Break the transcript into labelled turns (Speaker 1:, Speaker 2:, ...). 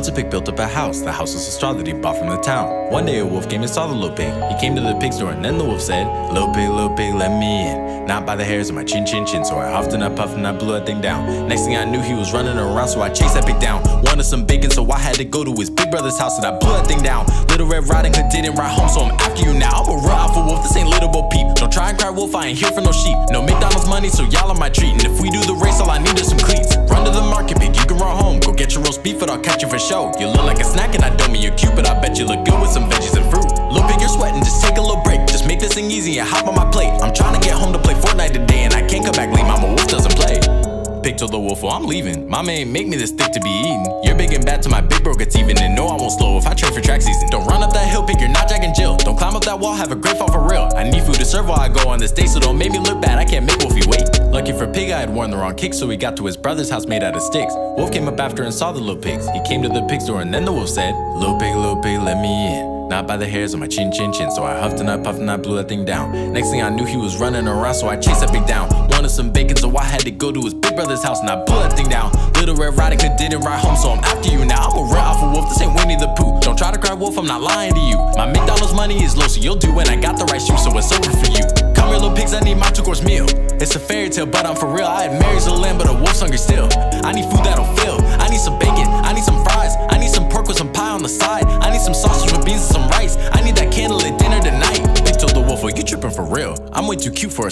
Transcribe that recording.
Speaker 1: Once a pig built up a house. The house was a straw that he bought from the town. One day a wolf came and saw the little pig. He came to the pig's door and then the wolf said, little pig, let me in. Not by the hairs of my chin. So I huffed and I puffed and I blew that thing down. Next thing I knew, he was running around, so I chased that pig down. Wanted some bacon, so I had to go to his big brother's house and I blew that thing down. Little Red Riding Hood didn't ride home, so I'm after you now. I'm a real alpha wolf, this ain't little Bo Peep. Don't try and cry wolf, I ain't here for no sheep. No McDonald's money, so y'all are my treat. And if we do the race, all I need is some cleats. Run to the market, pig, you can run home. Go get your roast beef, but I'll catch you for show. You look like a snack and I don't mean you're cute, but I bet you look good with some veggies and fruit. Little pig, you're sweating, just take a little break. Just make this thing easy and hop on my plate. I'm trying to get home to play Fortnite today, and I can't come back late, mama wolf doesn't play. Pig told the wolf, well, I'm leaving. Mama ain't make me this thick to be eaten. You're big and bad to my big bro gets even. And no, I won't slow if I train for track season. Don't run up that hill, pig, you're not Jack and Jill. Don't climb up that wall, have a great fall for real. I need food to serve while I go on this day, so don't make me look bad, I can't make Wolfie wait. Lucky for Pig, I had worn the wrong kick, so he got to his brother's house made out of sticks. Wolf came up after and saw the little pigs. He came to the pig's door and then the wolf said, little pig, let me in. Not by the hairs of my chin. So I huffed and I puffed and I blew that thing down. Next thing I knew, he was running around, so I chased that pig down. Wanted some bacon, so I had to go to his big brother's house and I blew that thing down. Little Red Riding Hood didn't ride home, so I'm after you now. I'm a real alpha wolf, this ain't Winnie the Pooh. Don't try to cry wolf, I'm not lying to you. My McDonald's money is low, so you'll do when I got the right shoes, so it's over for you. Come here, little pigs, I need my 2-course meal. It's a fairy tale, but I'm for real. I had Mary's a lamb, but a wolf's hungry still. I need food that'll fill. I need some bacon, I need some fries. I need some pork with some pie on the side. I need some sausage with beans and some rice. I need that candlelit dinner tonight. Pig told the wolf, well, you tripping for real. I'm way too cute for a